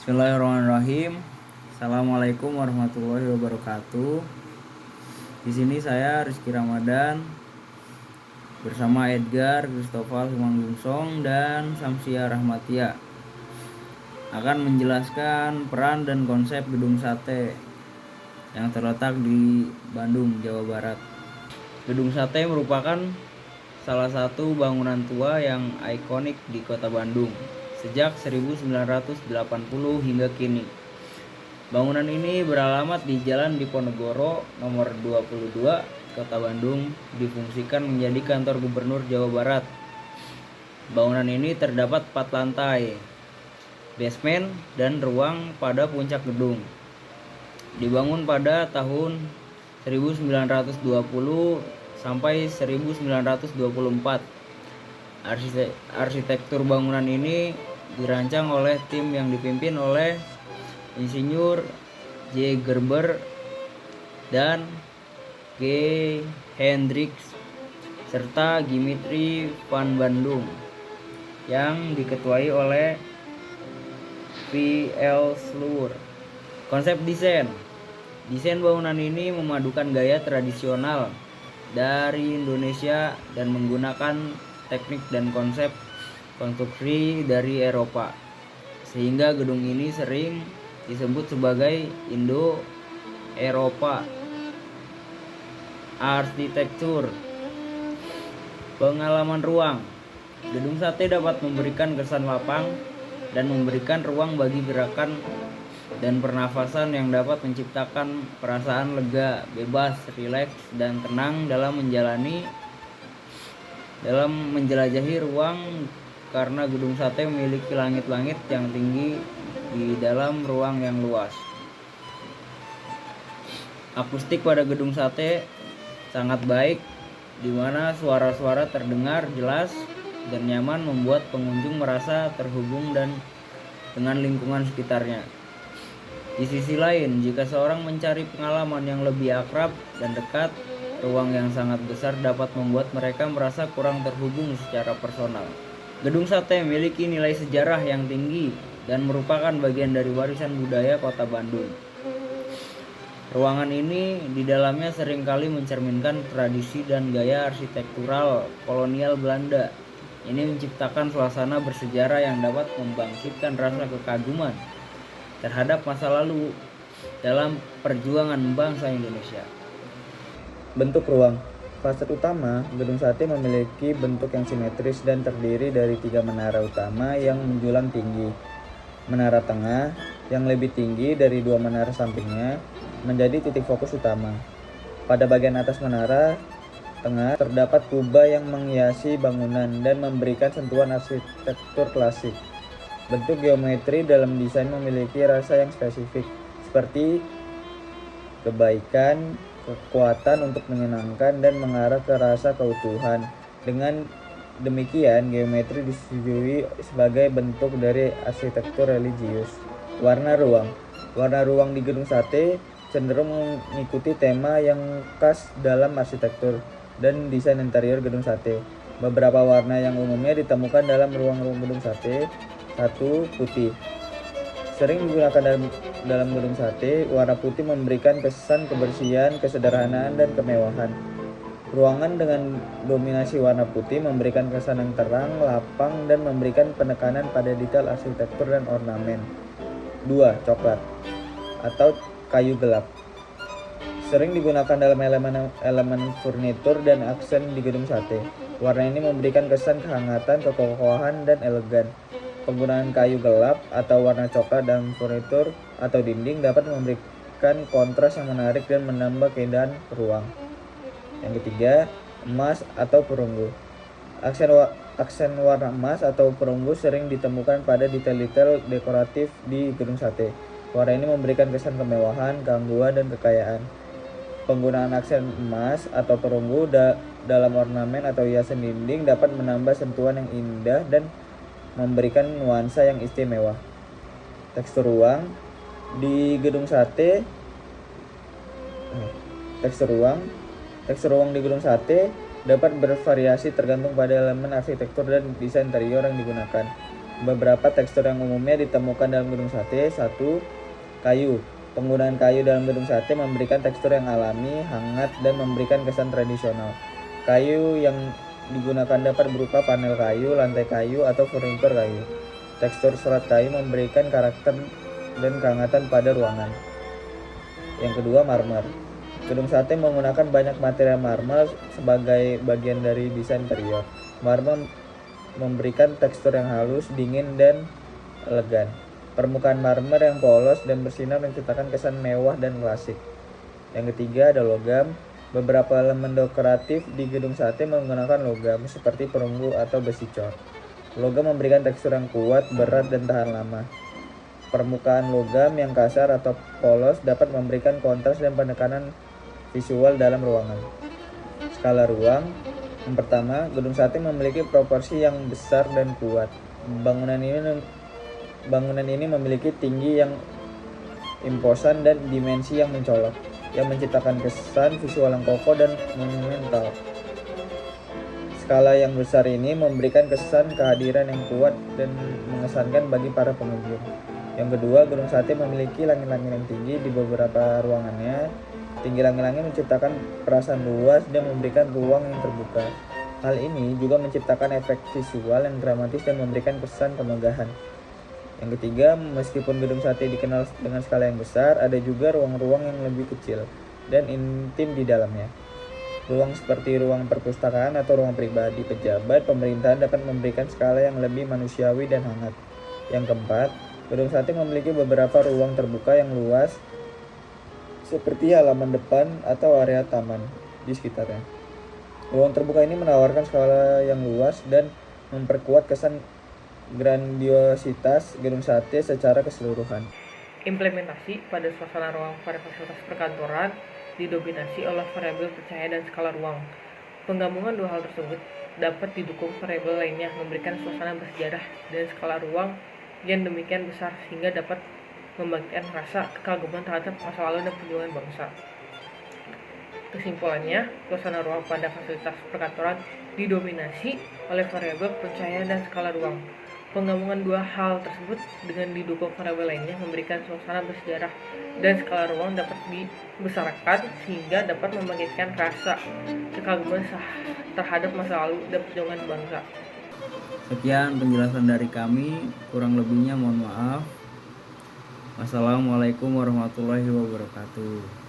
Bismillahirrahmanirrahim. Assalamualaikum warahmatullahi wabarakatuh. Di sini saya Rizky Ramadan bersama Edgar, Christopher Simanggungsong, dan Samsia Rahmatia akan menjelaskan peran dan konsep Gedung Sate yang terletak di Bandung, Jawa Barat. Gedung Sate merupakan salah satu bangunan tua yang ikonik di Kota Bandung sejak 1980 hingga kini. Bangunan ini beralamat di Jalan Diponegoro nomor 22, Kota Bandung, difungsikan menjadi kantor Gubernur Jawa Barat. Bangunan ini terdapat 4 lantai, basement, dan ruang pada puncak gedung. Dibangun pada tahun 1920 sampai 1924. Arsitektur bangunan ini dirancang oleh tim yang dipimpin oleh Insinyur J. Gerber dan G. Hendricks serta Gimitri van Bandung yang diketuai oleh V.L. Sluwer. Konsep desain bangunan ini memadukan gaya tradisional dari Indonesia dan menggunakan teknik dan konsep konstruksi dari Eropa, sehingga gedung ini sering disebut sebagai Indo-Eropa arsitektur. Pengalaman ruang. Gedung Sate dapat memberikan kesan lapang dan memberikan ruang bagi gerakan dan pernafasan yang dapat menciptakan perasaan lega, bebas, rileks, dan tenang dalam menjelajahi ruang, karena Gedung Sate memiliki langit-langit yang tinggi di dalam ruang yang luas. Akustik pada Gedung Sate sangat baik, di mana suara-suara terdengar jelas dan nyaman, membuat pengunjung merasa terhubung dengan lingkungan sekitarnya. Di sisi lain, jika seorang mencari pengalaman yang lebih akrab dan dekat, ruang yang sangat besar dapat membuat mereka merasa kurang terhubung secara personal. Gedung Sate memiliki nilai sejarah yang tinggi dan merupakan bagian dari warisan budaya Kota Bandung. Ruangan ini di dalamnya seringkali mencerminkan tradisi dan gaya arsitektural kolonial Belanda. Ini menciptakan suasana bersejarah yang dapat membangkitkan rasa kekaguman terhadap masa lalu dalam perjuangan bangsa Indonesia. Bentuk ruang. Fasad utama, Gedung Sate memiliki bentuk yang simetris dan terdiri dari 3 menara utama yang menjulang tinggi. Menara tengah, yang lebih tinggi dari 2 menara sampingnya, menjadi titik fokus utama. Pada bagian atas menara tengah terdapat kubah yang menghiasi bangunan dan memberikan sentuhan arsitektur klasik. Bentuk geometri dalam desain memiliki rasa yang spesifik, seperti kebaikan, kekuatan untuk menyenangkan, dan mengarah ke rasa keutuhan. Dengan demikian, geometri disetujui sebagai bentuk dari arsitektur religius. Warna ruang. Warna ruang di Gedung Sate cenderung mengikuti tema yang khas dalam arsitektur dan desain interior Gedung Sate. Beberapa warna yang umumnya ditemukan dalam ruang-ruang Gedung Sate. 1. Putih. Sering digunakan dalam Gedung Sate, warna putih memberikan kesan kebersihan, kesederhanaan, dan kemewahan. Ruangan dengan dominasi warna putih memberikan kesan yang terang, lapang, dan memberikan penekanan pada detail arsitektur dan ornamen. 2. Coklat atau kayu gelap. Sering digunakan dalam elemen furnitur dan aksen di Gedung Sate. Warna ini memberikan kesan kehangatan, kekokohan, dan elegan. Penggunaan kayu gelap atau warna coklat dalam furnitur atau dinding dapat memberikan kontras yang menarik dan menambah keindahan ruang. Yang ketiga, emas atau perunggu. Aksen warna emas atau perunggu sering ditemukan pada detail-detail dekoratif di Gedung Sate. Warna ini memberikan kesan kemewahan, keanggunan, dan kekayaan. Penggunaan aksen emas atau perunggu dalam ornamen atau hiasan dinding dapat menambah sentuhan yang indah dan memberikan nuansa yang istimewa. Tekstur ruang di Gedung Sate. Tekstur ruang di Gedung Sate dapat bervariasi tergantung pada elemen arsitektur dan desain interior yang digunakan. Beberapa tekstur yang umumnya ditemukan dalam gedung sate. 1. Kayu. Penggunaan kayu dalam gedung sate memberikan tekstur yang alami, hangat, dan memberikan kesan tradisional. Kayu yang digunakan dapat berupa panel kayu, lantai kayu, atau furnitur kayu. Tekstur serat kayu memberikan karakter dan kehangatan pada ruangan. Yang kedua, marmer. Gedung sate menggunakan banyak material marmer sebagai bagian dari desain interior. Marmer memberikan tekstur yang halus, dingin, dan elegan. Permukaan marmer yang polos dan bersinar menciptakan kesan mewah dan klasik. Yang ketiga ada logam. Beberapa elemen dekoratif di gedung sate menggunakan logam seperti perunggu atau besi cor. Logam memberikan tekstur yang kuat, berat, dan tahan lama. Permukaan logam yang kasar atau polos dapat memberikan kontras dan penekanan visual dalam ruangan. Skala ruang. Yang pertama, gedung sate memiliki proporsi yang besar dan kuat. Bangunan ini memiliki tinggi yang imposan dan dimensi yang mencolok, yang menciptakan kesan visual yang kokoh dan monumental. Skala yang besar ini memberikan kesan kehadiran yang kuat dan mengesankan bagi para pengunjung. Yang kedua, gedung sate memiliki langit-langit yang tinggi di beberapa ruangannya. Tinggi langit-langit menciptakan perasaan luas dan memberikan ruang yang terbuka. Hal ini juga menciptakan efek visual yang dramatis dan memberikan kesan kemegahan. Yang ketiga, meskipun gedung sate dikenal dengan skala yang besar, ada juga ruang-ruang yang lebih kecil dan intim di dalamnya. Ruang seperti ruang perpustakaan atau ruang pribadi pejabat pemerintahan dapat memberikan skala yang lebih manusiawi dan hangat. Yang keempat, gedung sate memiliki beberapa ruang terbuka yang luas seperti halaman depan atau area taman di sekitarnya. Ruang terbuka ini menawarkan skala yang luas dan memperkuat kesan grandiositas gedung sate secara keseluruhan. Implementasi pada suasana ruang pada fasilitas perkantoran didominasi oleh variabel percaya dan skala ruang. Penggabungan dua hal tersebut dapat didukung variabel lainnya memberikan suasana bersejarah dan skala ruang yang demikian besar sehingga dapat membangkitkan rasa kekaguman terhadap masa lalu dan perjuangan bangsa. Kesimpulannya, suasana ruang pada fasilitas perkantoran didominasi oleh variabel percaya dan skala ruang. Penggabungan dua hal tersebut dengan didukung variabel lainnya memberikan suasana bersejarah dan skala ruang dapat dibesarkan sehingga dapat membangkitkan rasa kekaguman terhadap masa lalu dan perjuangan bangsa. Sekian penjelasan dari kami, kurang lebihnya mohon maaf. Wassalamualaikum warahmatullahi wabarakatuh.